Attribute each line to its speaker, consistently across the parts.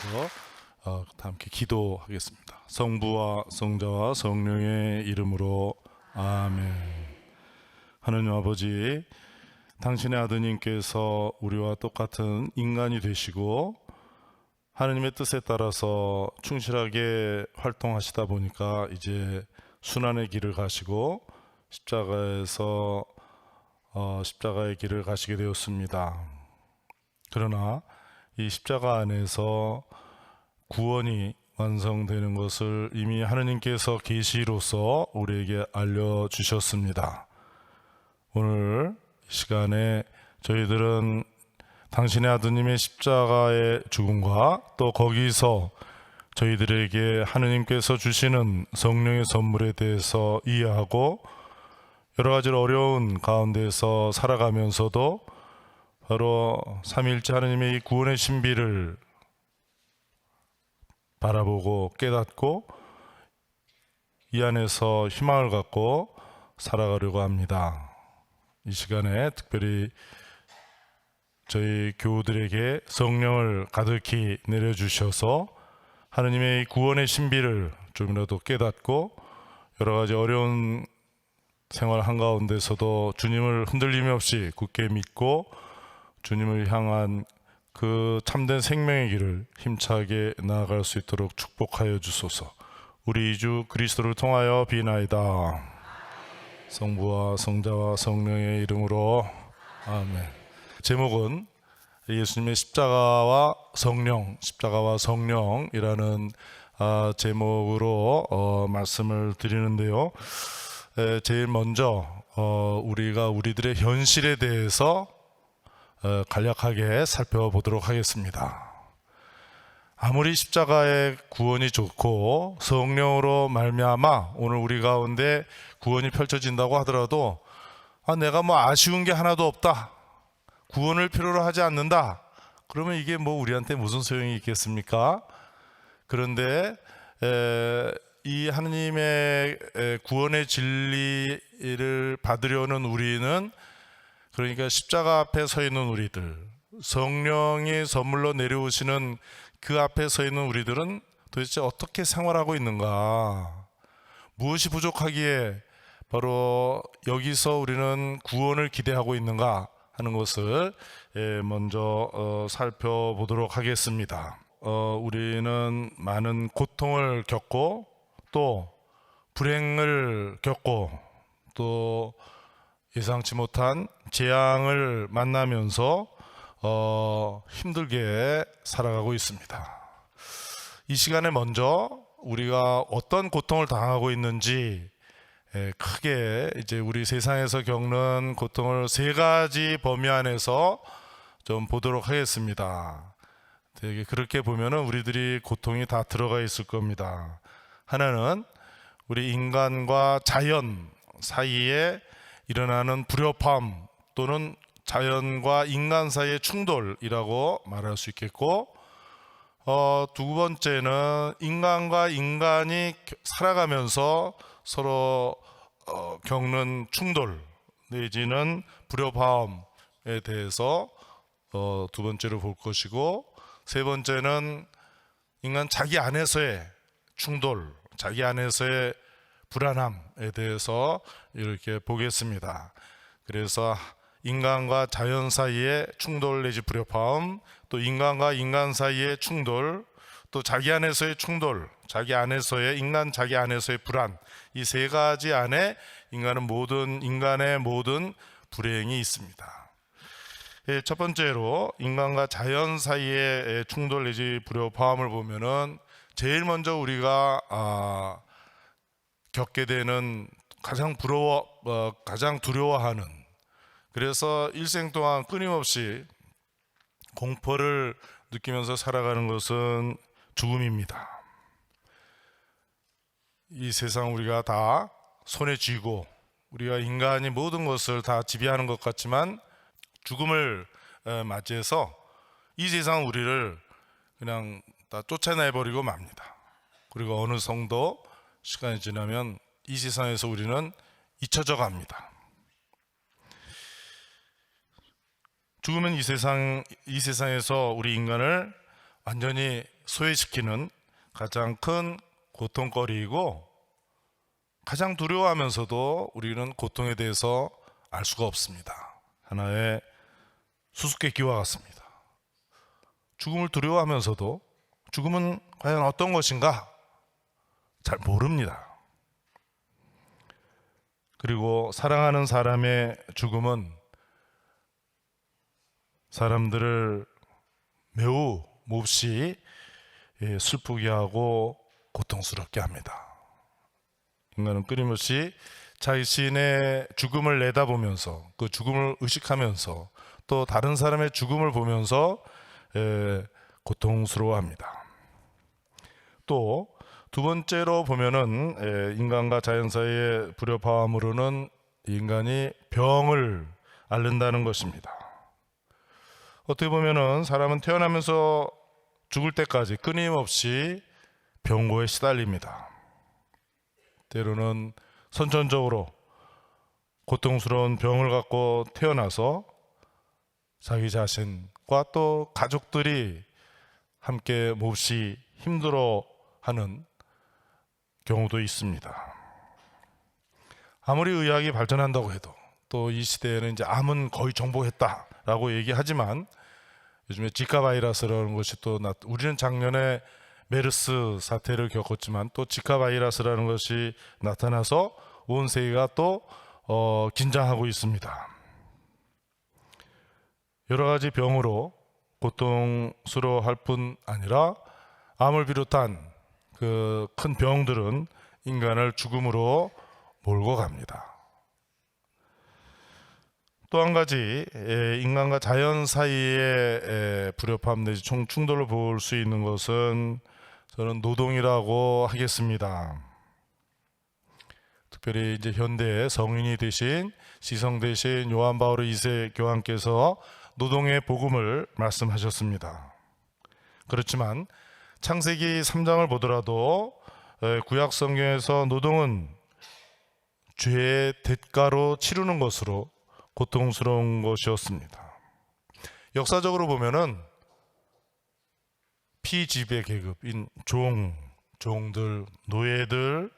Speaker 1: 위해서 함께 기도하겠습니다. 성부와 성자와 성령의 이름으로 아멘. 하느님 아버지, 당신의 아드님께서 우리와 똑같은 인간이 되시고 하느님의 뜻에 따라서 충실하게 활동하시다 보니까 이제 순환의 길을 가시고 십자가의 길을 가시게 되었습니다. 그러나 이 십자가 안에서 구원이 완성되는 것을 이미 하느님께서 계시로서 우리에게 알려주셨습니다. 오늘 이 시간에 저희들은 당신의 아드님의 십자가의 죽음과 또 거기서 저희들에게 하느님께서 주시는 성령의 선물에 대해서 이해하고 여러 가지 어려운 가운데서 살아가면서도 바로 삼위일체 하느님의 이 구원의 신비를 바라보고 깨닫고 이 안에서 희망을 갖고 살아가려고 합니다. 이 시간에 특별히 저희 교우들에게 성령을 가득히 내려주셔서 하느님의 이 구원의 신비를 좀이라도 깨닫고 여러 가지 어려운 생활 한가운데서도 주님을 흔들림 없이 굳게 믿고 주님을 향한 그 참된 생명의 길을 힘차게 나아갈 수 있도록 축복하여 주소서. 우리 주 그리스도를 통하여 비나이다. 성부와 성자와 성령의 이름으로 아멘. 제목은 예수님의 십자가와 성령이라는 제목으로 말씀을 드리는데요. 제일 먼저 우리들의 현실에 대해서 간략하게 살펴보도록 하겠습니다. 아무리 십자가의 구원이 좋고 성령으로 말미암아 오늘 우리 가운데 구원이 펼쳐진다고 하더라도 내가 아쉬운 게 하나도 없다, 구원을 필요로 하지 않는다, 그러면 이게 우리한테 무슨 소용이 있겠습니까? 그런데 이 하느님의 구원의 진리를 받으려는 우리는, 그러니까 십자가 앞에 서 있는 우리들, 성령이 선물로 내려오시는 그 앞에 서 있는 우리들은 도대체 어떻게 생활하고 있는가, 무엇이 부족하기에 바로 여기서 우리는 구원을 기대하고 있는가 하는 것을 먼저 살펴보도록 하겠습니다. 우리는 많은 고통을 겪고 또 불행을 겪고 또 예상치 못한 재앙을 만나면서 힘들게 살아가고 있습니다. 이 시간에 먼저 우리가 어떤 고통을 당하고 있는지 크게 이제 우리 세상에서 겪는 고통을 세 가지 범위 안에서 좀 보도록 하겠습니다. 되게 그렇게 보면은 우리들이 고통이 다 들어가 있을 겁니다. 하나는 우리 인간과 자연 사이에 일어나는 불협화음 또는 자연과 인간 사이의 충돌이라고 말할 수 있겠고, 두 번째는 인간과 인간이 살아가면서 서로 겪는 충돌 내지는 불협화음에 대해서 두 번째로 볼 것이고, 세 번째는 인간 자기 안에서의 충돌, 자기 안에서의 불안함에 대해서 이렇게 보겠습니다. 그래서 인간과 자연 사이의 충돌 내지 불협화음, 또 인간과 인간 사이의 충돌, 또 자기 안에서의 충돌, 자기 안에서의 불안, 이 세 가지 안에 인간의 모든 불행이 있습니다. 첫 번째로 인간과 자연 사이의 충돌 내지 불협화음을 보면은 제일 먼저 우리가 겪게 되는 가장 두려워하는, 그래서 일생 동안 끊임없이 공포를 느끼면서 살아가는 것은 죽음입니다. 이 세상 우리가 다 손에 쥐고 우리가 인간이 모든 것을 다 지배하는 것 같지만 죽음을 맞이해서 이 세상 우리를 그냥 다 쫓아내버리고 맙니다. 그리고 어느 정도 시간이 지나면 이 세상에서 우리는 잊혀져 갑니다. 죽음은 이 세상에서 우리 인간을 완전히 소외시키는 가장 큰 고통거리이고, 가장 두려워하면서도 우리는 고통에 대해서 알 수가 없습니다. 하나의 수수께끼와 같습니다. 죽음을 두려워하면서도 죽음은 과연 어떤 것인가 잘 모릅니다. 그리고 사랑하는 사람의 죽음은 사람들을 매우 몹시 슬프게 하고 고통스럽게 합니다. 인간은 끊임없이 자신의 죽음을 내다보면서, 그 죽음을 의식하면서, 또 다른 사람의 죽음을 보면서 고통스러워합니다. 또 두 번째로 보면은 인간과 자연 사이의 불협화음으로는 인간이 병을 앓는다는 것입니다. 어떻게 보면은 사람은 태어나면서 죽을 때까지 끊임없이 병고에 시달립니다. 때로는 선천적으로 고통스러운 병을 갖고 태어나서 자기 자신과 또 가족들이 함께 몹시 힘들어하는 경우도 있습니다. 아무리 의학이 발전한다고 해도, 또 이 시대에는 이제 암은 거의 정복했다라고 얘기하지만, 요즘에 지카 바이러스라는 것이 또 우리는 작년에 메르스 사태를 겪었지만 또 지카 바이러스라는 것이 나타나서 온 세계가 또 긴장하고 있습니다. 여러 가지 병으로 고통스러워할 뿐 아니라 암을 비롯한 그 큰 병들은 인간을 죽음으로 몰고 갑니다. 또 한 가지, 인간과 자연 사이의 불협화음 내지 충돌을 볼 수 있는 것은 저는 노동이라고 하겠습니다. 특별히 이제 현대의 성인이 되신 시성 되신 요한 바오로 2세 교황께서 노동의 복음을 말씀하셨습니다. 그렇지만 창세기 3장을 보더라도 구약 성경에서 노동은 죄의 대가로 치르는 것으로 고통스러운 것이었습니다. 역사적으로 보면은 피지배 계급인 종들, 노예들,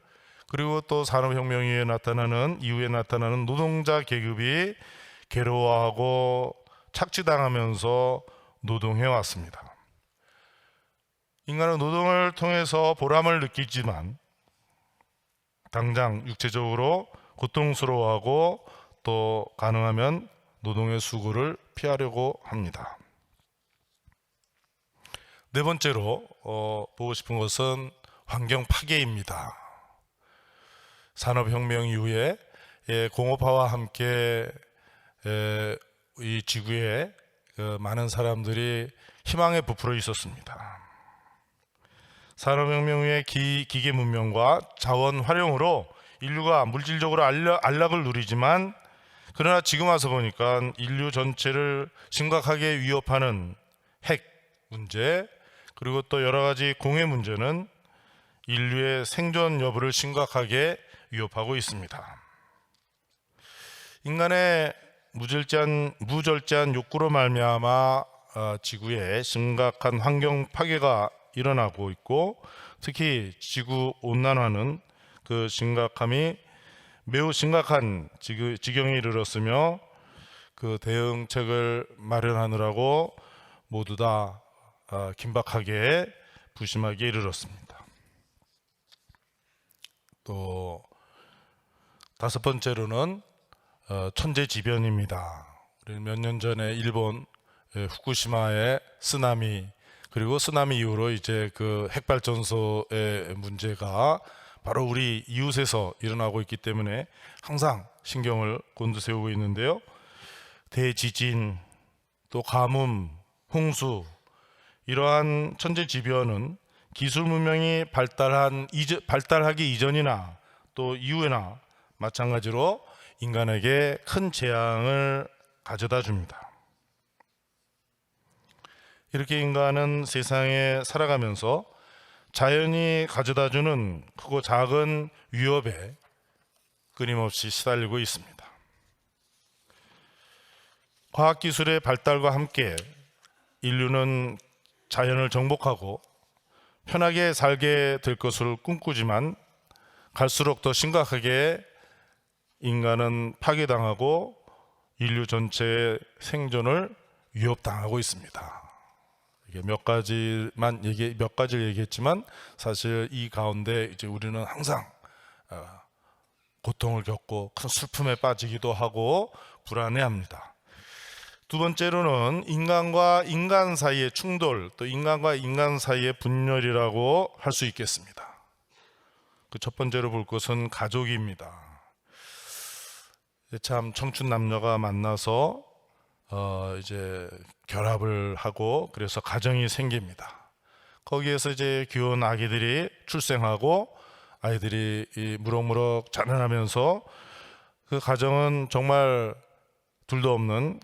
Speaker 1: 그리고 또 산업혁명 이후에 나타나는 노동자 계급이 괴로워하고 착취당하면서 노동해왔습니다. 인간은 노동을 통해서 보람을 느끼지만 당장 육체적으로 고통스러워하고 또 가능하면 노동의 수고를 피하려고 합니다. 네 번째로 보고 싶은 것은 환경 파괴입니다. 산업혁명 이후에 공업화와 함께 이 지구에 많은 사람들이 희망에 부풀어 있었습니다. 산업혁명 후에 기계 문명과 자원 활용으로 인류가 물질적으로 안락을 누리지만, 그러나 지금 와서 보니까 인류 전체를 심각하게 위협하는 핵 문제, 그리고 또 여러 가지 공해 문제는 인류의 생존 여부를 심각하게 위협하고 있습니다. 인간의 무절제한 욕구로 말미암아 지구에 심각한 환경 파괴가 일어나고 있고, 특히 지구 온난화는 그 심각함이 매우 심각한 지경에 이르렀으며, 그 대응책을 마련하느라고 모두 다 긴박하게 부심하게 이르렀습니다. 또 다섯 번째로는 천재지변입니다. 우리 몇 년 전에 일본 후쿠시마의 쓰나미, 그리고 쓰나미 이후로 이제 그 핵발전소의 문제가 바로 우리 이웃에서 일어나고 있기 때문에 항상 신경을 곤두세우고 있는데요. 대지진, 또 가뭄, 홍수, 이러한 천재지변은 기술 문명이 발달하기 이전이나 또 이후에나 마찬가지로 인간에게 큰 재앙을 가져다 줍니다. 이렇게 인간은 세상에 살아가면서 자연이 가져다주는 크고 작은 위협에 끊임없이 시달리고 있습니다. 과학기술의 발달과 함께 인류는 자연을 정복하고 편하게 살게 될 것을 꿈꾸지만 갈수록 더 심각하게 인간은 파괴당하고 인류 전체의 생존을 위협당하고 있습니다. 이게 몇 가지를 얘기했지만 사실 이 가운데 이제 우리는 항상 고통을 겪고 큰 슬픔에 빠지기도 하고 불안해합니다. 두 번째로는 인간과 인간 사이의 충돌, 또 인간과 인간 사이의 분열이라고 할 수 있겠습니다. 그 첫 번째로 볼 것은 가족입니다. 참 청춘 남녀가 만나서 이제 결합을 하고 그래서 가정이 생깁니다. 거기에서 이제 귀여운 아기들이 출생하고 아이들이 무럭무럭 자라나면서 그 가정은 정말 둘도 없는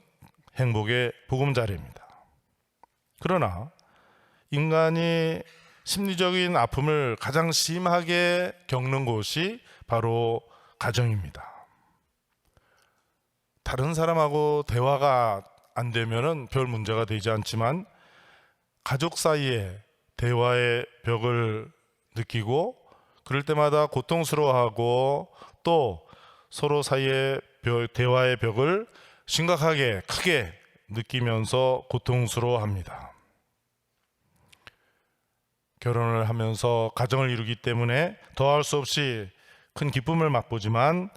Speaker 1: 행복의 보금자리입니다. 그러나 인간이 심리적인 아픔을 가장 심하게 겪는 곳이 바로 가정입니다. 다른 사람하고 대화가 안 되면은 별 문제가 되지 않지만 가족 사이에 대화의 벽을 느끼고 그럴 때마다 고통스러워하고 또 서로 사이의 대화의 벽을 심각하게 크게 느끼면서 고통스러워합니다. 결혼을 하면서 가정을 이루기 때문에 더할 수 없이 큰 기쁨을 맛보지만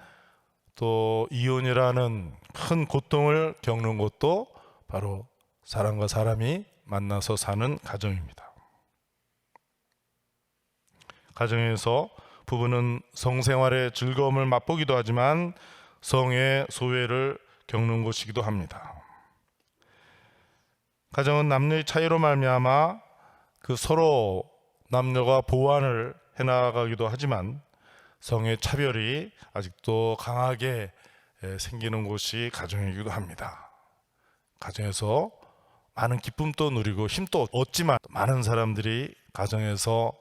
Speaker 1: 또 이혼이라는 큰 고통을 겪는 것도 바로 사람과 사람이 만나서 사는 가정입니다. 가정에서 부부는 성생활의 즐거움을 맛보기도 하지만 성의 소외를 겪는 곳이기도 합니다. 가정은 남녀의 차이로 말미암아 그 서로 남녀가 보완을 해나가기도 하지만 성의 차별이 아직도 강하게 생기는 곳이 가정이기도 합니다. 가정에서 많은 기쁨도 누리고 힘도 얻지만 많은 사람들이 가정에서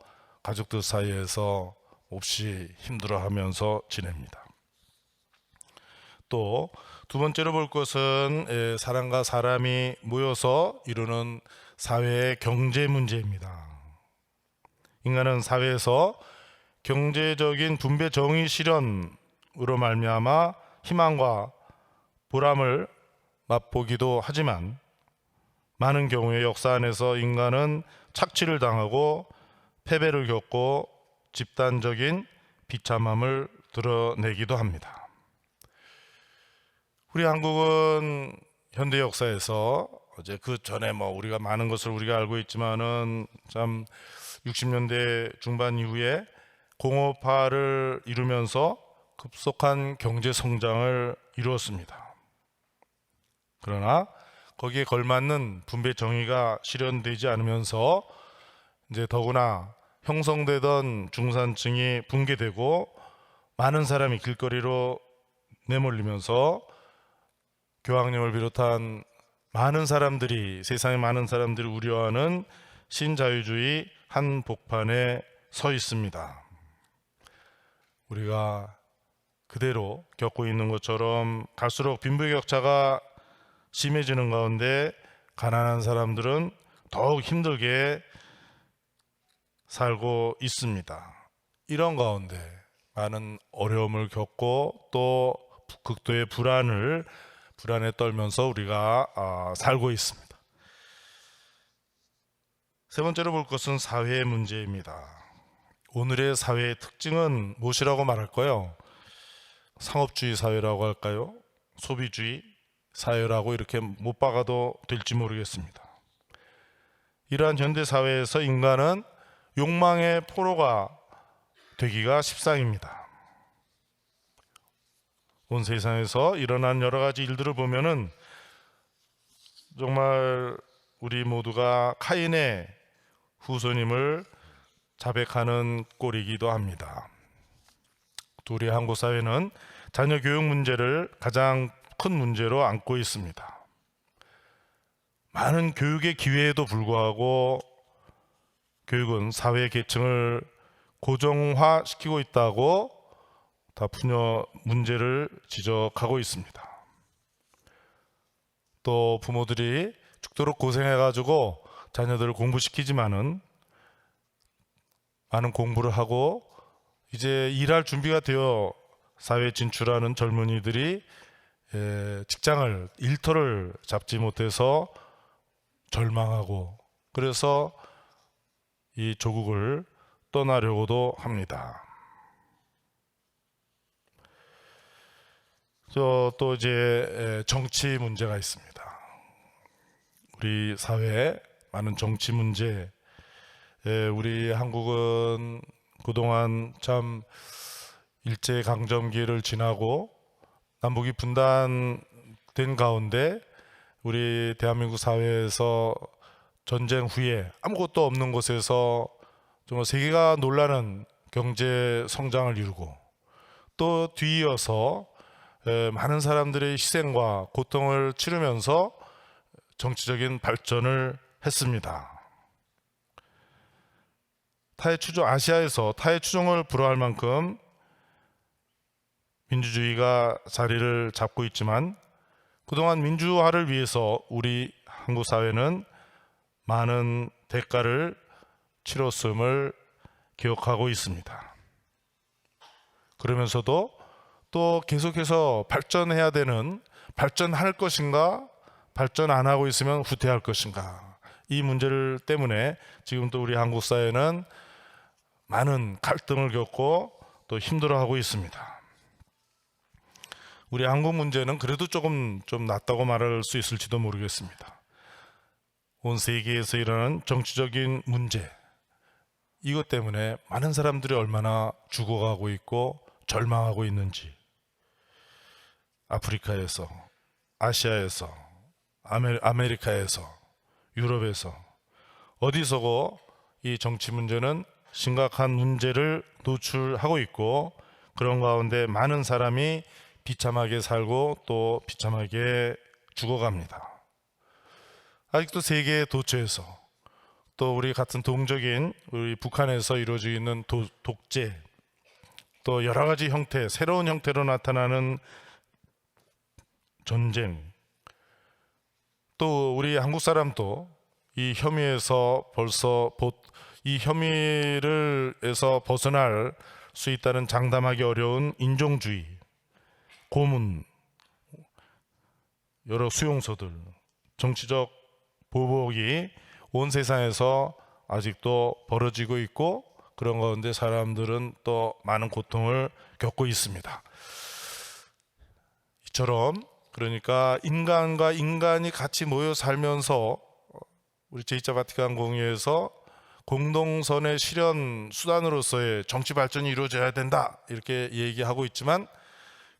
Speaker 1: 가족들 사이에서 몹시 힘들어하면서 지냅니다. 또 두 번째로 볼 것은 사람과 사람이 모여서 이루는 사회의 경제 문제입니다. 인간은 사회에서 경제적인 분배 정의 실현으로 말미암아 희망과 보람을 맛보기도 하지만 많은 경우에 역사 안에서 인간은 착취를 당하고 패배를 겪고 집단적인 비참함을 드러내기도 합니다. 우리 한국은 현대 역사에서 이제 그 전에 우리가 많은 것을 우리가 알고 있지만은 참 60년대 중반 이후에 공업화를 이루면서 급속한 경제 성장을 이루었습니다. 그러나 거기에 걸맞는 분배 정의가 실현되지 않으면서 이제 더구나 형성되던 중산층이 붕괴되고 많은 사람이 길거리로 내몰리면서 교황님을 비롯한 많은 사람들이 세상의 많은 사람들이 우려하는 신자유주의 한복판에 서 있습니다. 우리가 그대로 겪고 있는 것처럼 갈수록 빈부격차가 심해지는 가운데 가난한 사람들은 더욱 힘들게 살고 있습니다. 이런 가운데 많은 어려움을 겪고 또 극도의 불안에 떨면서 우리가 살고 있습니다. 세 번째로 볼 것은 사회의 문제입니다. 오늘의 사회의 특징은 무엇이라고 말할까요? 상업주의 사회라고 할까요? 소비주의 사회라고 이렇게 못 박아도 될지 모르겠습니다. 이러한 현대 사회에서 인간은 욕망의 포로가 되기가 십상입니다. 온 세상에서 일어난 여러 가지 일들을 보면은 정말 우리 모두가 카인의 후손임을 자백하는 꼴이기도 합니다. 우리 한국 사회는 자녀 교육 문제를 가장 큰 문제로 안고 있습니다. 많은 교육의 기회에도 불구하고 교육은 사회 계층을 고정화시키고 있다고 다 부녀 문제를 지적하고 있습니다. 또 부모들이 죽도록 고생해가지고 자녀들을 공부시키지만은 많은 공부를 하고 이제 일할 준비가 되어 사회에 진출하는 젊은이들이 직장을 일터를 잡지 못해서 절망하고 그래서 이 조국을 떠나려고도 합니다. 또 이제 정치 문제가 있습니다. 우리 사회에 많은 정치 문제, 우리 한국은 그동안 참 일제강점기를 지나고 남북이 분단된 가운데 우리 대한민국 사회에서 전쟁 후에 아무것도 없는 곳에서 정말 세계가 놀라는 경제 성장을 이루고 또 뒤이어서 많은 사람들의 희생과 고통을 치르면서 정치적인 발전을 했습니다. 아시아에서 타의 추종을 불허할 만큼 민주주의가 자리를 잡고 있지만 그동안 민주화를 위해서 우리 한국 사회는 많은 대가를 치렀음을 기억하고 있습니다. 그러면서도 또 계속해서 발전할 것인가, 발전 안 하고 있으면 후퇴할 것인가, 이 문제를 때문에 지금 또 우리 한국 사회는 많은 갈등을 겪고 또 힘들어하고 있습니다. 우리 한국 문제는 그래도 조금 좀 낫다고 말할 수 있을지도 모르겠습니다. 온 세계에서 일어나는 정치적인 문제, 이것 때문에 많은 사람들이 얼마나 죽어가고 있고 절망하고 있는지, 아프리카에서, 아시아에서, 아메리카에서, 유럽에서 어디서고 이 정치 문제는 심각한 문제를 노출하고 있고 그런 가운데 많은 사람이 비참하게 살고 또 비참하게 죽어갑니다. 아직도 세계 도처에서 또 우리 같은 동적인 우리 북한에서 이루어지고 있는 독재, 또 여러 가지 형태, 새로운 형태로 나타나는 전쟁, 또 우리 한국 사람도 이 혐의에서 이 혐의를에서 벗어날 수 있다는 장담하기 어려운 인종주의, 고문, 여러 수용소들, 정치적 보복이 온 세상에서 아직도 벌어지고 있고 그런 가운데 사람들은 또 많은 고통을 겪고 있습니다. 이처럼 그러니까 인간과 인간이 같이 모여 살면서 우리 제2차 바티칸 공의회에서 공동선의 실현 수단으로서의 정치 발전이 이루어져야 된다 이렇게 얘기하고 있지만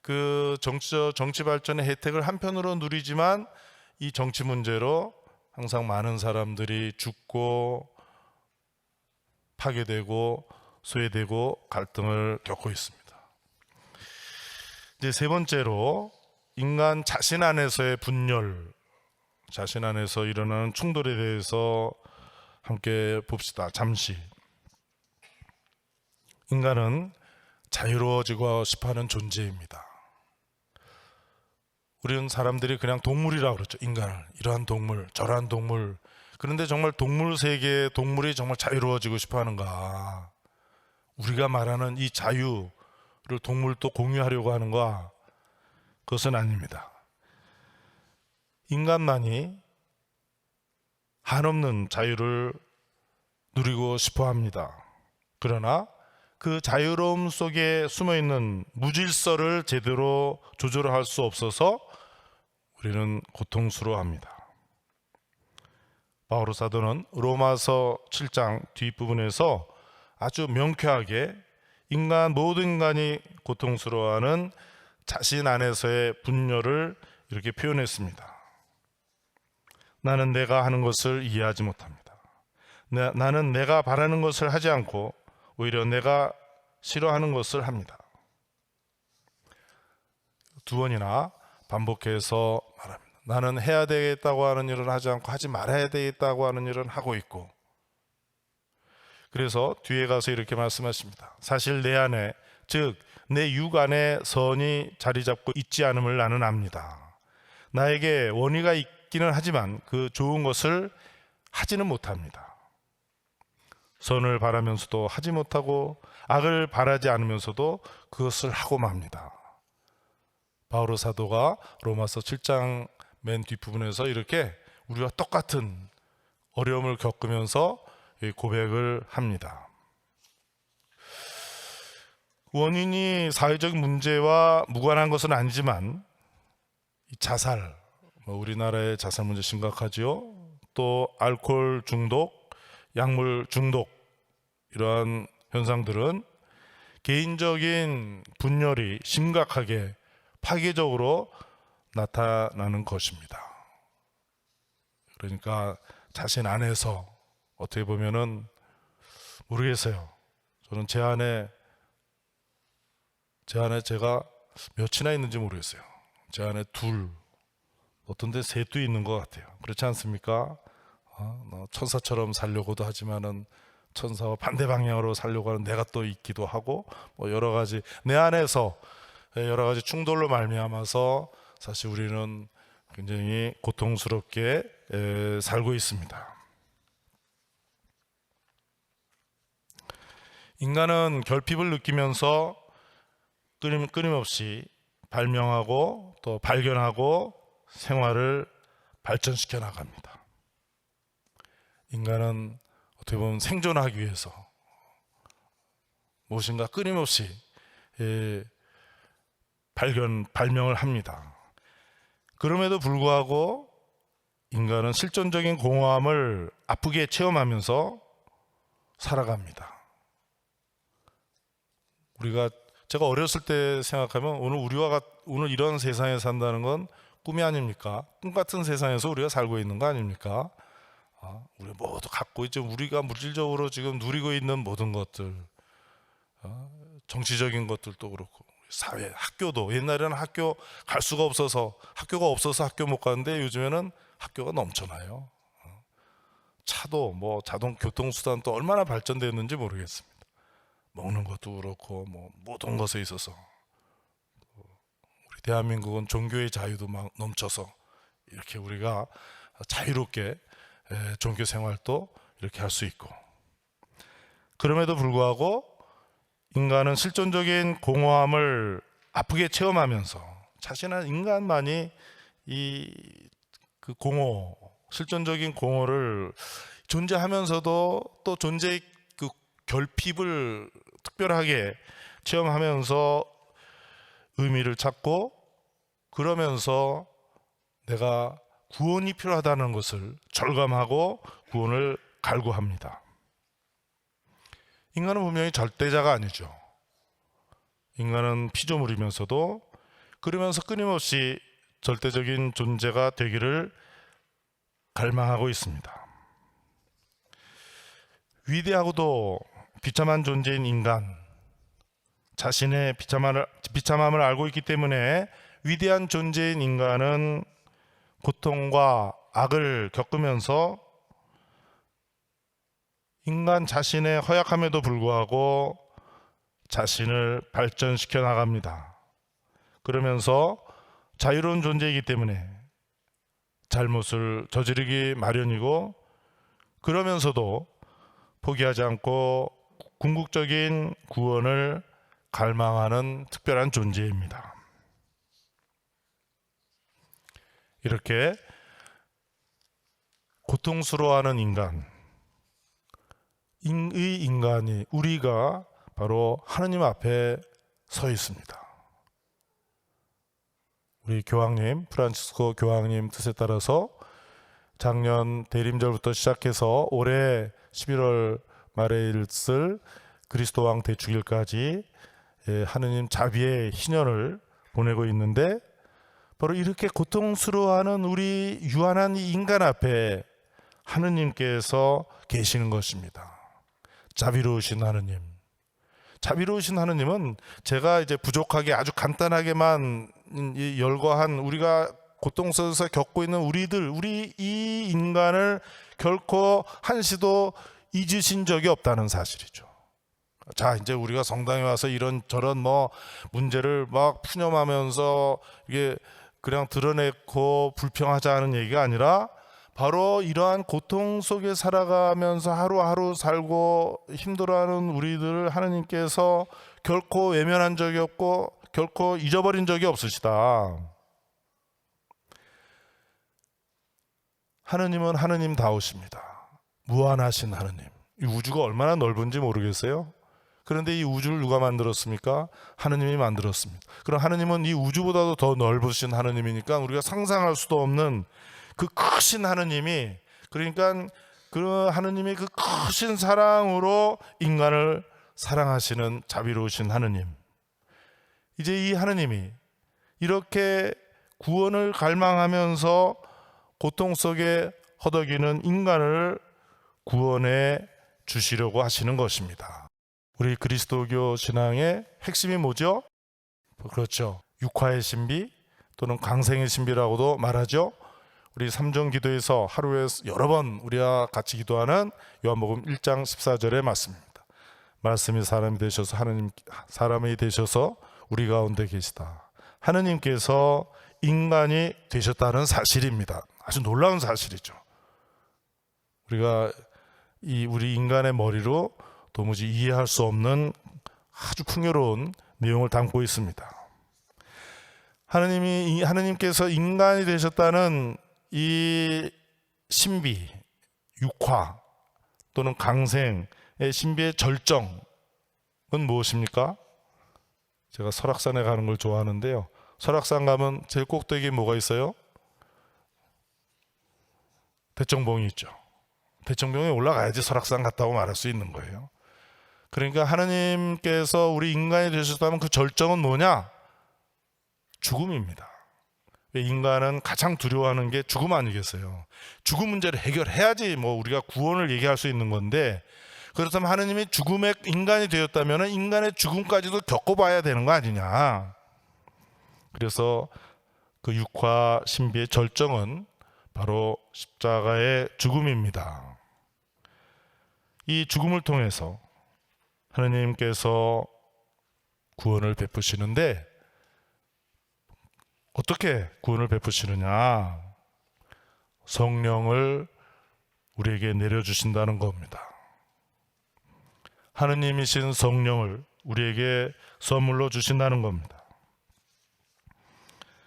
Speaker 1: 그 정치 발전의 혜택을 한편으로 누리지만 이 정치 문제로 항상 많은 사람들이 죽고 파괴되고 소외되고 갈등을 겪고 있습니다. 이제 세 번째로 인간 자신 안에서의 분열, 자신 안에서 일어나는 충돌에 대해서 함께 봅시다. 잠시. 인간은 자유로워지고 싶어하는 존재입니다. 우리는 사람들이 그냥 동물이라고 그러죠. 인간을. 이러한 동물, 저러한 동물. 그런데 정말 동물 세계의 동물이 정말 자유로워지고 싶어하는가? 우리가 말하는 이 자유를 동물도 공유하려고 하는가? 그것은 아닙니다. 인간만이 한없는 자유를 누리고 싶어 합니다. 그러나 그 자유로움 속에 숨어있는 무질서를 제대로 조절할 수 없어서 우리는 고통스러워합니다. 바오로 사도는 로마서 7장 뒷부분에서 아주 명쾌하게 모든 인간이 고통스러워하는 자신 안에서의 분열을 이렇게 표현했습니다. 나는 내가 하는 것을 이해하지 못합니다. 나는 내가 바라는 것을 하지 않고 오히려 내가 싫어하는 것을 합니다. 두 번이나 반복해서 말합니다. 나는 해야 되겠다고 하는 일은 하지 않고 하지 말아야 되겠다고 하는 일은 하고 있고, 그래서 뒤에 가서 이렇게 말씀하십니다. 사실 내 안에, 즉 내 육 안에 선이 자리 잡고 있지 않음을 나는 압니다. 나에게 원의가 있기는 하지만 그 좋은 것을 하지는 못합니다. 선을 바라면서도 하지 못하고 악을 바라지 않으면서도 그것을 하고 맙니다. 바오로 사도가 로마서 7장 맨 뒷부분에서 이렇게 우리와 똑같은 어려움을 겪으면서 고백을 합니다. 원인이 사회적 문제와 무관한 것은 아니지만 자살, 우리나라의 자살 문제 심각하지요. 또 알코올 중독, 약물 중독, 이러한 현상들은 개인적인 분열이 심각하게 파괴적으로 나타나는 것입니다. 그러니까 자신 안에서 어떻게 보면은 모르겠어요. 저는 제 안에 제가 몇이나 있는지 모르겠어요. 제 안에 둘, 어떤 데 셋도 있는 것 같아요. 그렇지 않습니까? 천사처럼 살려고도 하지만은 천사와 반대 방향으로 살려고 하는 내가 또 있기도 하고, 여러 가지 내 안에서 여러 가지 충돌로 말미암아서 사실 우리는 굉장히 고통스럽게 살고 있습니다. 인간은 결핍을 느끼면서 끊임없이 발명하고 또 발견하고 생활을 발전시켜 나갑니다. 인간은 어떻게 보면 생존하기 위해서 무엇인가 끊임없이 발명을 합니다. 그럼에도 불구하고 인간은 실존적인 공허함을 아프게 체험하면서 살아갑니다. 제가 어렸을 때 생각하면 오늘 이런 세상에 산다는 건 꿈이 아닙니까? 꿈 같은 세상에서 우리가 살고 있는 거 아닙니까? 우리 모두 갖고 있죠. 우리가 물질적으로 지금 누리고 있는 모든 것들, 정치적인 것들도 그렇고, 사회, 학교도 옛날에는 학교 갈 수가 없어서 학교가 없어서 학교 못 가는데 요즘에는 학교가 넘쳐나요. 차도 자동 교통수단도 얼마나 발전됐는지 모르겠습니다. 먹는 것도 그렇고 모든 것에 있어서 우리 대한민국은 종교의 자유도 막 넘쳐서 이렇게 우리가 자유롭게 종교 생활도 이렇게 할 수 있고, 그럼에도 불구하고 인간은 실존적인 공허함을 아프게 체험하면서 자신은 인간만이 그 실존적인 공허를 존재하면서도 또 존재의 그 결핍을 특별하게 체험하면서 의미를 찾고, 그러면서 내가 구원이 필요하다는 것을 절감하고 구원을 갈구합니다. 인간은 분명히 절대자가 아니죠. 인간은 피조물이면서도 그러면서 끊임없이 절대적인 존재가 되기를 갈망하고 있습니다. 위대하고도 비참한 존재인 인간, 자신의 비참함을 알고 있기 때문에 위대한 존재인 인간은 고통과 악을 겪으면서 인간 자신의 허약함에도 불구하고 자신을 발전시켜 나갑니다. 그러면서 자유로운 존재이기 때문에 잘못을 저지르기 마련이고, 그러면서도 포기하지 않고 궁극적인 구원을 갈망하는 특별한 존재입니다. 이렇게 고통스러워하는 인간이 우리가 바로 하느님 앞에 서 있습니다. 우리 교황님, 프란치스코 교황님 뜻에 따라서 작년 대림절부터 시작해서 올해 11월 말에 있을 그리스도 왕 대축일까지 하느님 자비의 희년을 보내고 있는데, 바로 이렇게 고통스러워하는 우리 유한한 이 인간 앞에 하느님께서 계시는 것입니다. 자비로우신 하느님. 자비로우신 하느님은 제가 이제 부족하게 아주 간단하게만 열거한 우리가 고통스러워서 겪고 있는 우리 이 인간을 결코 한시도 잊으신 적이 없다는 사실이죠. 자, 이제 우리가 성당에 와서 이런저런 문제를 막 푸념하면서 이게 그냥 드러내고 불평하자는 얘기가 아니라 바로 이러한 고통 속에 살아가면서 하루하루 살고 힘들어하는 우리들을 하느님께서 결코 외면한 적이 없고 결코 잊어버린 적이 없으시다. 하느님은 하느님다우십니다. 무한하신 하느님. 이 우주가 얼마나 넓은지 모르겠어요? 그런데 이 우주를 누가 만들었습니까? 하느님이 만들었습니다. 그럼 하느님은 이 우주보다도 더 넓으신 하느님이니까 우리가 상상할 수도 없는 그 크신 하느님이, 그러니까 그 하느님의 그 크신 사랑으로 인간을 사랑하시는 자비로우신 하느님. 이제 이 하느님이 이렇게 구원을 갈망하면서 고통 속에 허덕이는 인간을 구원해 주시려고 하시는 것입니다. 우리 그리스도교 신앙의 핵심이 뭐죠? 그렇죠. 육화의 신비 또는 강생의 신비라고도 말하죠. 우리 삼종 기도에서 하루에 여러 번 우리와 같이 기도하는 요한복음 1장 14절의 말씀입니다. 말씀이 사람이 되셔서 사람이 되셔서 우리 가운데 계시다. 하느님께서 인간이 되셨다는 사실입니다. 아주 놀라운 사실이죠. 우리가 우리 인간의 머리로 도무지 이해할 수 없는 아주 풍요로운 내용을 담고 있습니다. 하느님께서 인간이 되셨다는 이 신비, 육화 또는 강생의 신비의 절정은 무엇입니까? 제가 설악산에 가는 걸 좋아하는데요. 설악산 가면 제일 꼭대기에 뭐가 있어요? 대청봉이 있죠. 대청봉에 올라가야지 설악산 갔다고 말할 수 있는 거예요. 그러니까 하느님께서 우리 인간이 되셨다면 그 절정은 뭐냐? 죽음입니다. 인간은 가장 두려워하는 게 죽음 아니겠어요? 죽음 문제를 해결해야지 뭐 우리가 구원을 얘기할 수 있는 건데, 그렇다면 하느님이 죽음의 인간이 되었다면 인간의 죽음까지도 겪어봐야 되는 거 아니냐. 그래서 그 육화 신비의 절정은 바로 십자가의 죽음입니다. 이 죽음을 통해서 하느님께서 구원을 베푸시는데, 어떻게 구원을 베푸시느냐? 성령을 우리에게 내려주신다는 겁니다. 하느님이신 성령을 우리에게 선물로 주신다는 겁니다.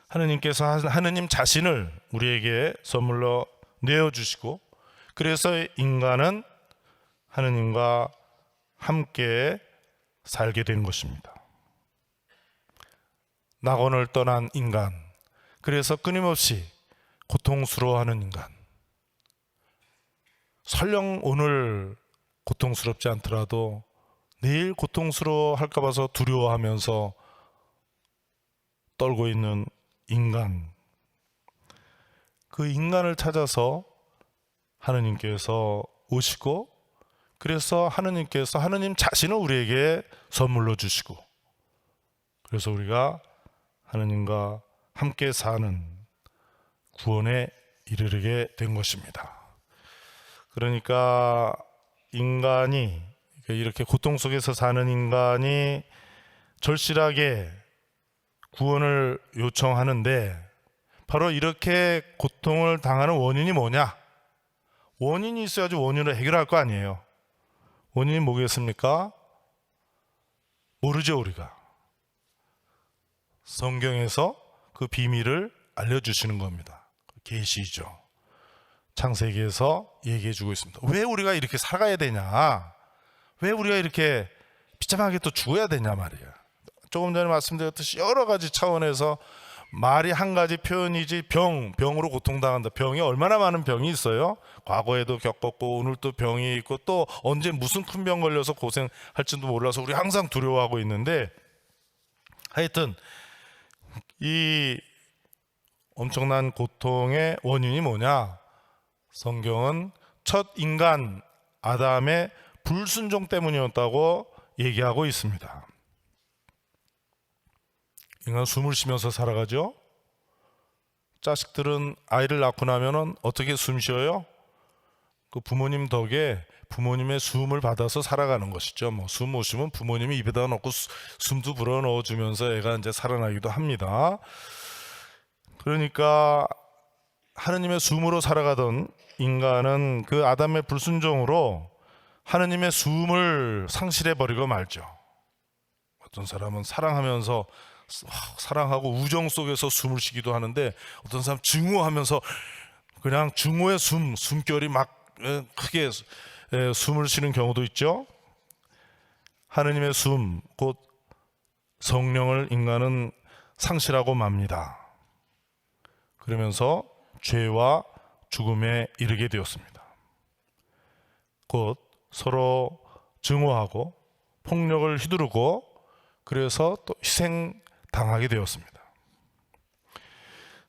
Speaker 1: 하느님께서 하느님 자신을 우리에게 선물로 내어주시고, 그래서 인간은 하느님과 함께 살게 된 것입니다. 낙원을 떠난 인간, 그래서 끊임없이 고통스러워하는 인간, 설령 오늘 고통스럽지 않더라도 내일 고통스러워할까 봐서 두려워하면서 떨고 있는 인간, 그 인간을 찾아서 하느님께서 오시고, 그래서 하느님께서 하느님 자신을 우리에게 선물로 주시고, 그래서 우리가 하느님과 함께 사는 구원에 이르게 된 것입니다. 그러니까 인간이, 이렇게 고통 속에서 사는 인간이 절실하게 구원을 요청하는데, 바로 이렇게 고통을 당하는 원인이 뭐냐? 원인이 있어야지 원인을 해결할 거 아니에요. 원인이 뭐겠습니까? 모르죠, 우리가. 성경에서 그 비밀을 알려주시는 겁니다. 계시죠. 창세기에서 얘기해주고 있습니다. 왜 우리가 이렇게 살아가야 되냐? 왜 우리가 이렇게 비참하게 또 죽어야 되냐 말이야. 조금 전에 말씀드렸듯이 여러 가지 차원에서 말이 한 가지 표현이지, 병으로 고통당한다. 병이 얼마나 많은 병이 있어요? 과거에도 겪었고 오늘 또 병이 있고, 또 언제 무슨 큰 병 걸려서 고생할지도 몰라서 우리 항상 두려워하고 있는데, 하여튼 이 엄청난 고통의 원인이 뭐냐? 성경은 첫 인간 아담의 불순종 때문이었다고 얘기하고 있습니다. 인간 숨을 쉬면서 살아가죠. 자식들은 아이를 낳고 나면은 어떻게 숨 쉬어요? 그 부모님 덕에 부모님의 숨을 받아서 살아가는 것이죠. 뭐 숨 못 쉬면 부모님이 입에다 넣고 숨도 불어 넣어주면서 애가 이제 살아나기도 합니다. 그러니까 하느님의 숨으로 살아가던 인간은 그 아담의 불순종으로 하느님의 숨을 상실해 버리고 말죠. 어떤 사람은 사랑하면서 사랑하고 우정 속에서 숨을 쉬기도 하는데, 어떤 사람 증오하면서 그냥 증오의 숨결이 막 크게 숨을 쉬는 경우도 있죠. 하느님의 숨, 곧 성령을 인간은 상실하고 맙니다. 그러면서 죄와 죽음에 이르게 되었습니다. 곧 서로 증오하고 폭력을 휘두르고, 그래서 또 희생당하게 되었습니다.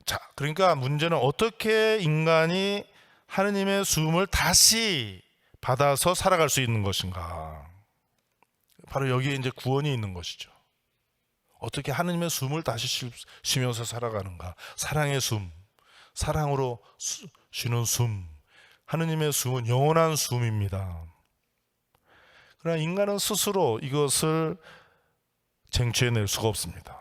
Speaker 1: 자, 그러니까 문제는 어떻게 인간이 하느님의 숨을 다시 받아서 살아갈 수 있는 것인가. 바로 여기에 이제 구원이 있는 것이죠. 어떻게 하느님의 숨을 다시 쉬면서 살아가는가. 사랑의 숨, 사랑으로 쉬는 숨. 하느님의 숨은 영원한 숨입니다. 그러나 인간은 스스로 이것을 쟁취해낼 수가 없습니다.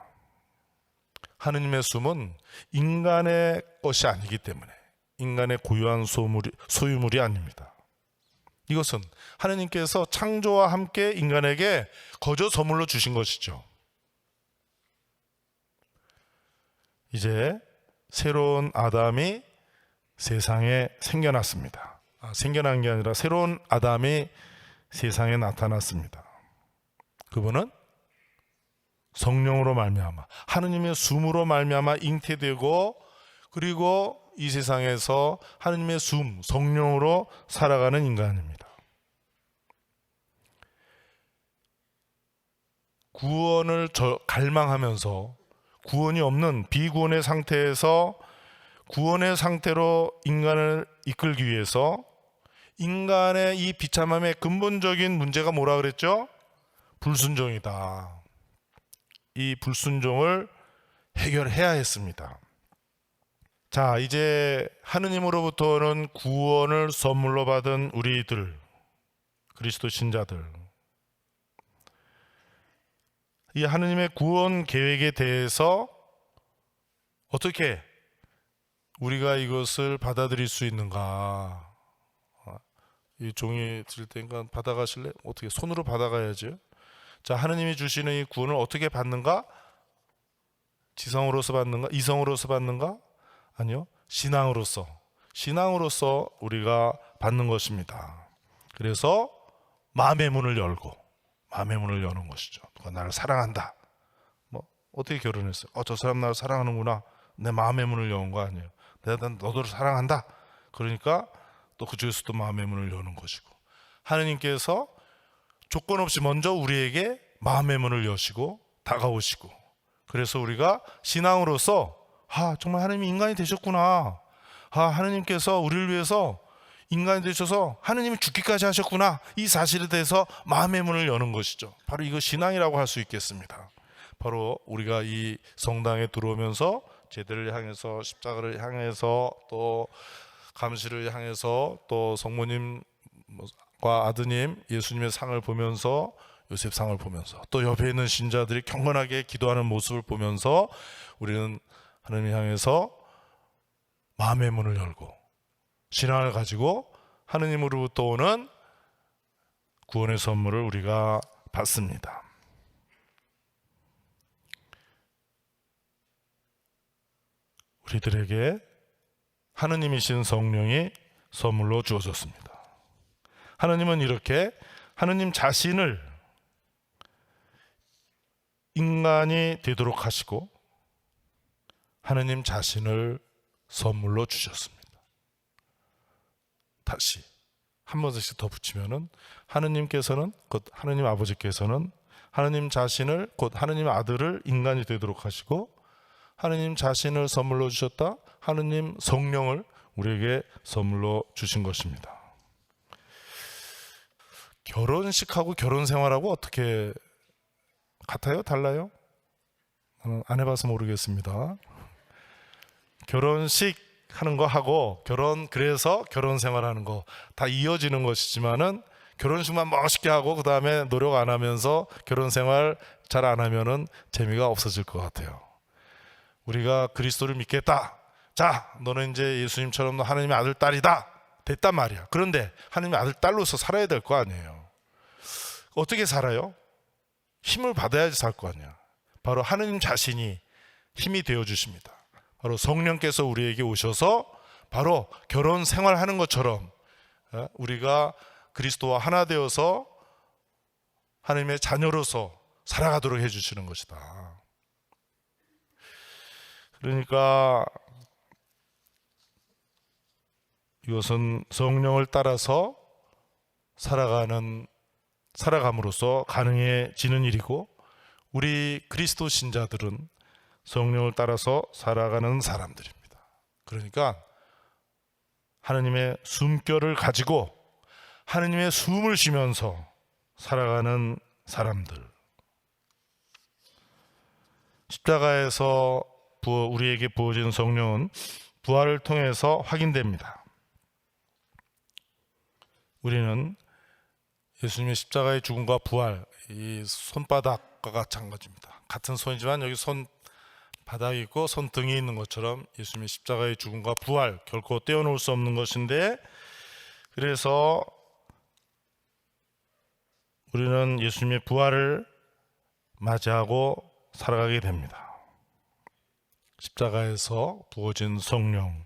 Speaker 1: 하느님의 숨은 인간의 것이 아니기 때문에, 인간의 고유한 소유물이 아닙니다. 이것은 하느님께서 창조와 함께 인간에게 거저 선물로 주신 것이죠. 이제 새로운 아담이 세상에 생겨났습니다. 생겨난 게 아니라 새로운 아담이 세상에 나타났습니다. 그분은 성령으로 말미암아, 하느님의 숨으로 말미암아 잉태되고, 그리고 이 세상에서 하느님의 숨, 성령으로 살아가는 인간입니다. 구원을 갈망하면서 구원이 없는 비구원의 상태에서 구원의 상태로 인간을 이끌기 위해서, 인간의 이 비참함의 근본적인 문제가 뭐라 그랬죠? 불순종이다. 이 불순종을 해결해야 했습니다. 자, 이제 하느님으로부터는 구원을 선물로 받은 우리들, 그리스도 신자들, 이 하느님의 구원 계획에 대해서 어떻게 우리가 이것을 받아들일 수 있는가. 이 종이 드릴 테니까 받아가실래? 어떻게 손으로 받아가야죠. 자, 하느님이 주시는 이 구원을 어떻게 받는가? 지성으로서 받는가? 이성으로서 받는가? 아니요, 신앙으로서 우리가 받는 것입니다. 그래서 마음의 문을 여는 것이죠. 누가 나를 사랑한다. 어떻게 결혼했어요? 저 사람 나를 사랑하는구나. 내 마음의 문을 여는 거 아니에요. 내가 너를 사랑한다. 그러니까 또 그쪽에서 또 마음의 문을 여는 것이고, 하느님께서 조건 없이 먼저 우리에게 마음의 문을 여시고 다가오시고, 그래서 우리가 신앙으로서 정말 하느님이 인간이 되셨구나. 하느님께서 우리를 위해서 인간이 되셔서 하느님이 죽기까지 하셨구나. 이 사실에 대해서 마음의 문을 여는 것이죠. 바로 이거 신앙이라고 할 수 있겠습니다. 바로 우리가 이 성당에 들어오면서 제대를 향해서, 십자가를 향해서, 또 감시를 향해서, 또 성모님과 아드님 예수님의 상을 보면서, 요셉 상을 보면서, 또 옆에 있는 신자들이 경건하게 기도하는 모습을 보면서 우리는 하나님을 향해서 마음의 문을 열고 신앙을 가지고 하느님으로부터 오는 구원의 선물을 우리가 받습니다. 우리들에게 하느님이신 성령이 선물로 주어졌습니다. 하느님은 이렇게 하느님 자신을 인간이 되도록 하시고 하느님 자신을 선물로 주셨습니다. 다시 한 번씩 더 붙이면은, 하느님께서는, 곧 하느님 아버지께서는 하느님 자신을, 곧 하느님 아들을 인간이 되도록 하시고 하느님 자신을 선물로 주셨다. 하느님 성령을 우리에게 선물로 주신 것입니다. 결혼식하고 결혼 생활하고 어떻게 같아요? 달라요? 안 해봐서 모르겠습니다. 결혼식 하는 거 하고 그래서 결혼 생활하는 거 다 이어지는 것이지만은, 결혼식만 멋있게 하고 그 다음에 노력 안 하면서 결혼 생활 잘 안 하면은 재미가 없어질 것 같아요. 우리가 그리스도를 믿겠다, 자, 너는 이제 예수님처럼 하나님의 아들 딸이다 됐단 말이야. 그런데 하나님의 아들 딸로서 살아야 될 거 아니에요. 어떻게 살아요? 힘을 받아야지 살 거 아니야. 바로 하느님 자신이 힘이 되어 주십니다. 바로 성령께서 우리에게 오셔서 바로 결혼 생활하는 것처럼 우리가 그리스도와 하나 되어서 하나님의 자녀로서 살아가도록 해주시는 것이다. 그러니까 이것은 성령을 따라서 살아감으로써 가능해지는 일이고, 우리 그리스도 신자들은 성령을 따라서 살아가는 사람들입니다. 그러니까 하느님의 숨결을 가지고 하느님의 숨을 쉬면서 살아가는 사람들. 십자가에서 우리에게 부어진 성령은 부활을 통해서 확인됩니다. 우리는 예수님의 십자가의 죽음과 부활, 이 손바닥과 마찬가지입니다. 같은 손이지만 여기 손바닥이 있고 손등이 있는 것처럼 예수님의 십자가의 죽음과 부활 결코 떼어놓을 수 없는 것인데, 그래서 우리는 예수님의 부활을 맞이하고 살아가게 됩니다. 십자가에서 부어진 성령,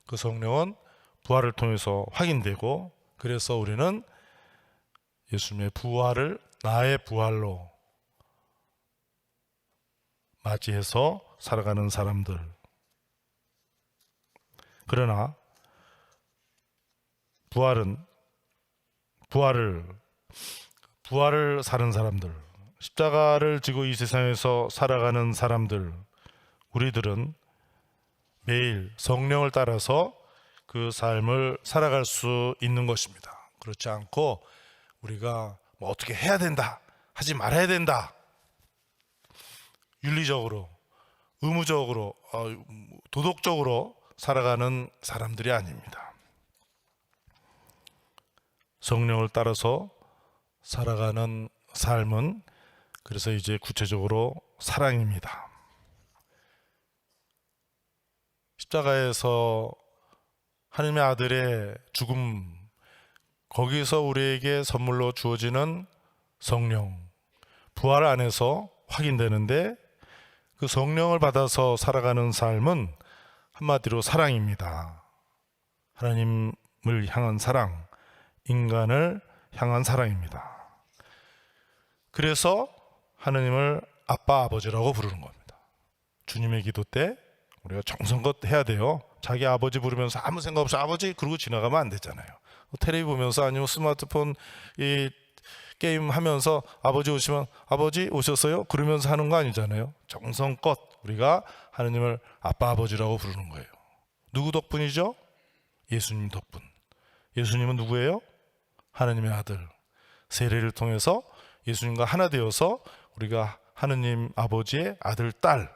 Speaker 1: 그 성령은 부활을 통해서 확인되고, 그래서 우리는 예수님의 부활을 나의 부활로 맞이해서 살아가는 사람들. 그러나 부활을 사는 사람들, 십자가를 지고 이 세상에서 살아가는 사람들, 우리들은 매일 성령을 따라서 그 삶을 살아갈 수 있는 것입니다. 그렇지 않고 우리가 뭐 어떻게 해야 된다, 하지 말아야 된다, 윤리적으로, 의무적으로, 도덕적으로 살아가는 사람들이 아닙니다. 성령을 따라서 살아가는 삶은 그래서 이제 구체적으로 사랑입니다. 십자가에서 하나님의 아들의 죽음, 거기서 우리에게 선물로 주어지는 성령, 부활 안에서 확인되는데, 그 성령을 받아서 살아가는 삶은 한마디로 사랑입니다. 하나님을 향한 사랑, 인간을 향한 사랑입니다. 그래서 하나님을 아빠, 아버지라고 부르는 겁니다. 주님의 기도 때 우리가 정성껏 해야 돼요. 자기 아버지 부르면서 아무 생각 없이 아버지 그러고 지나가면 안 되잖아요. 텔레비 보면서 아니면 스마트폰 게임 하면서 아버지 오시면 아버지 오셨어요? 그러면서 하는 거 아니잖아요. 정성껏 우리가 하나님을 아빠, 아버지라고 부르는 거예요. 누구 덕분이죠? 예수님 덕분. 예수님은 누구예요? 하나님의 아들. 세례를 통해서 예수님과 하나 되어서 우리가 하느님 아버지의 아들, 딸.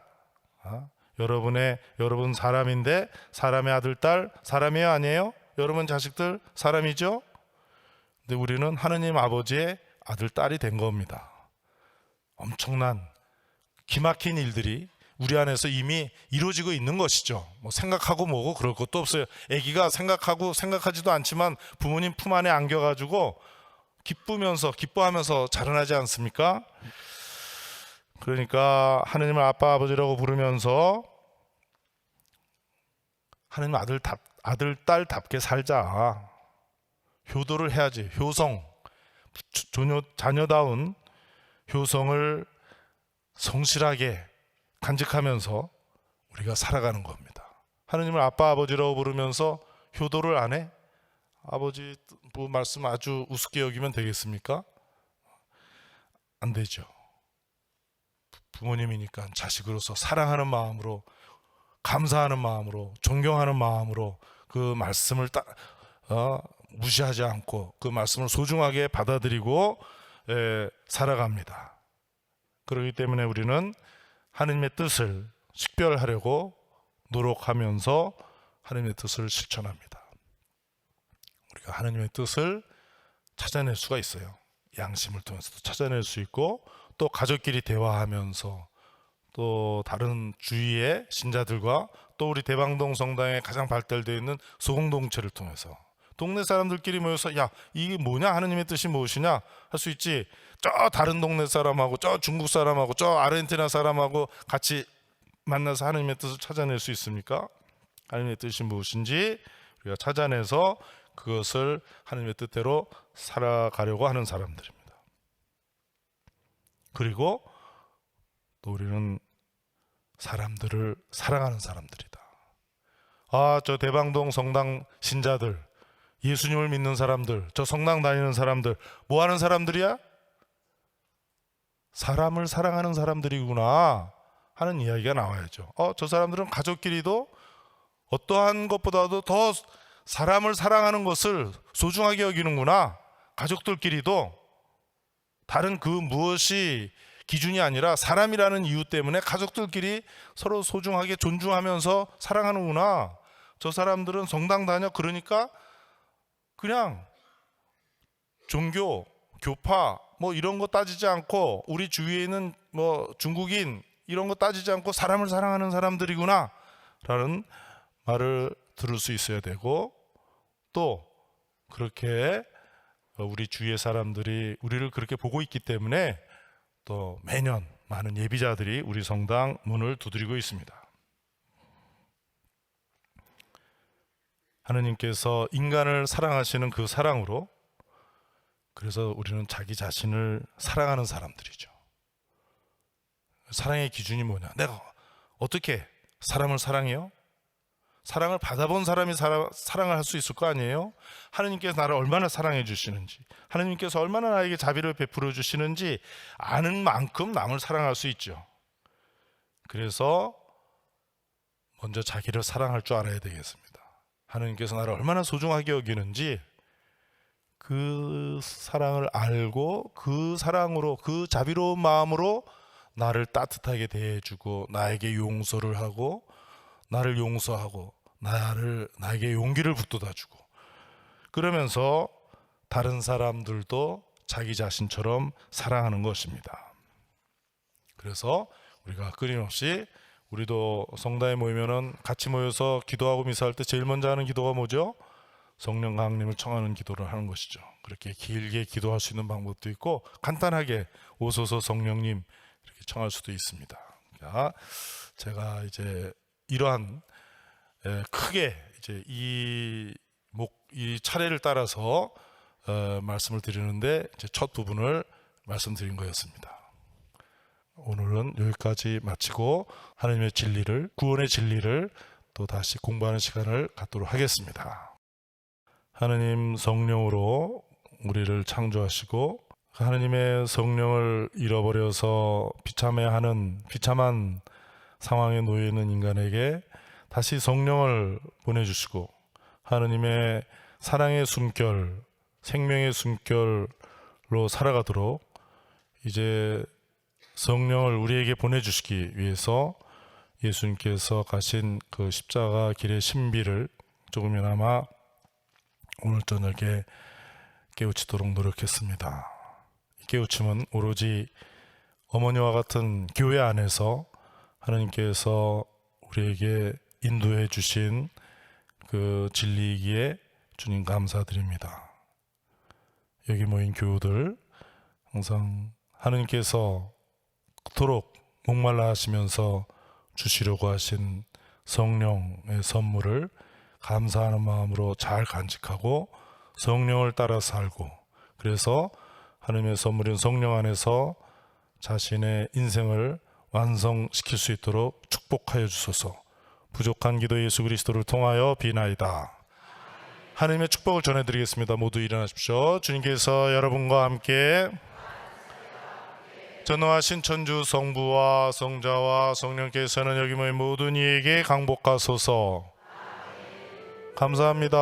Speaker 1: 여러분 사람인데 사람의 아들, 딸, 사람이에요, 아니에요? 여러분 자식들 사람이죠? 근데 우리는 하느님 아버지의 아들, 딸이 된 겁니다. 엄청난 기막힌 일들이 우리 안에서 이미 이루어지고 있는 것이죠. 뭐 생각하고 뭐고 그럴 것도 없어요. 아기가 생각하지도 않지만 부모님 품 안에 안겨가지고 기뻐하면서 자라나지 않습니까? 그러니까 하느님을 아빠, 아버지라고 부르면서 하느님 아들, 딸답게 살자. 효도를 해야지. 효성, 자녀다운 효성을 성실하게 간직하면서 우리가 살아가는 겁니다. 하느님을 아빠, 아버지라고 부르면서 효도를 안 해? 아버지 뭐 말씀 아주 우습게 여기면 되겠습니까? 안 되죠. 부모님이니까 자식으로서 사랑하는 마음으로, 감사하는 마음으로, 존경하는 마음으로 그 말씀을 무시하지 않고 그 말씀을 소중하게 받아들이고 살아갑니다. 그렇기 때문에 우리는 하느님의 뜻을 식별하려고 노력하면서 하느님의 뜻을 실천합니다. 우리가 하느님의 뜻을 찾아낼 수가 있어요. 양심을 통해서도 찾아낼 수 있고, 또 가족끼리 대화하면서 또 다른 주위의 신자들과 또 우리 대방동 성당에 가장 발달되어 있는 소공동체를 통해서 동네 사람들끼리 모여서 야 이게 뭐냐, 하느님의 뜻이 무엇이냐 할 수 있지. 저 다른 동네 사람하고 저 중국 사람하고 저 아르헨티나 사람하고 같이 만나서 하느님의 뜻을 찾아낼 수 있습니까? 하느님의 뜻이 무엇인지 우리가 찾아내서 그것을 하느님의 뜻대로 살아가려고 하는 사람들입니다. 그리고 또 우리는 사람들을 사랑하는 사람들이다. 저 대방동 성당 신자들, 예수님을 믿는 사람들, 저 성당 다니는 사람들, 뭐 하는 사람들이야? 사람을 사랑하는 사람들이구나 하는 이야기가 나와야죠. 저 사람들은 가족끼리도 어떠한 것보다도 더 사람을 사랑하는 것을 소중하게 여기는구나. 가족들끼리도 다른 그 무엇이 기준이 아니라 사람이라는 이유 때문에 가족들끼리 서로 소중하게 존중하면서 사랑하는구나. 저 사람들은 성당 다녀, 그러니까 그냥 종교, 교파 뭐 이런 거 따지지 않고 우리 주위에 있는 뭐 중국인 이런 거 따지지 않고 사람을 사랑하는 사람들이구나 라는 말을 들을 수 있어야 되고, 또 그렇게 우리 주위의 사람들이 우리를 그렇게 보고 있기 때문에 또 매년 많은 예비자들이 우리 성당 문을 두드리고 있습니다. 하느님께서 인간을 사랑하시는 그 사랑으로, 그래서 우리는 자기 자신을 사랑하는 사람들이죠. 사랑의 기준이 뭐냐? 내가 어떻게 사람을 사랑해요? 사랑을 받아본 사람이 사랑을 할 수 있을 거 아니에요? 하느님께서 나를 얼마나 사랑해 주시는지, 하느님께서 얼마나 나에게 자비를 베풀어 주시는지 아는 만큼 남을 사랑할 수 있죠. 그래서 먼저 자기를 사랑할 줄 알아야 되겠습니다. 하느님께서 나를 얼마나 소중하게 여기는지 그 사랑을 알고 그 사랑으로, 그 자비로운 마음으로 나를 따뜻하게 대해주고 나에게 용서를 하고 나를 용서하고 나에게 용기를 북돋아주고, 그러면서 다른 사람들도 자기 자신처럼 사랑하는 것입니다. 그래서 우리가 끊임없이, 우리도 성당에 모이면은 같이 모여서 기도하고 미사할 때 제일 먼저 하는 기도가 뭐죠? 성령 강림을 청하는 기도를 하는 것이죠. 그렇게 길게 기도할 수 있는 방법도 있고 간단하게 오소서 성령님 이렇게 청할 수도 있습니다. 제가 이제 이러한 크게 이제 이 차례를 따라서 말씀을 드리는데 이제 첫 부분을 말씀드린 거였습니다. 오늘은 여기까지 마치고 하나님의 진리를, 구원의 진리를 또 다시 공부하는 시간을 갖도록 하겠습니다. 하나님 성령으로 우리를 창조하시고 하나님의 성령을 잃어버려서 비참한 상황에 놓여 있는 인간에게 다시 성령을 보내주시고 하나님의 사랑의 숨결, 생명의 숨결로 살아가도록 이제 성령을 우리에게 보내주시기 위해서 예수님께서 가신 그 십자가 길의 신비를 조금이나마 오늘 저녁에 깨우치도록 노력했습니다. 이 깨우침은 오로지 어머니와 같은 교회 안에서 하나님께서 우리에게 인도해 주신 그 진리이기에 주님 감사드립니다. 여기 모인 교우들 항상 하나님께서 그토록 목말라 하시면서 주시려고 하신 성령의 선물을 감사하는 마음으로 잘 간직하고 성령을 따라 살고, 그래서 하나님의 선물인 성령 안에서 자신의 인생을 완성시킬 수 있도록 축복하여 주소서. 부족한 기도 예수 그리스도를 통하여 비나이다. 하나님의 축복을 전해드리겠습니다. 모두 일어나십시오. 주님께서 여러분과 함께 전능하신 천주 성부와 성자와 성령께서는 여기 모인 모든 이에게 강복하소서. 감사합니다.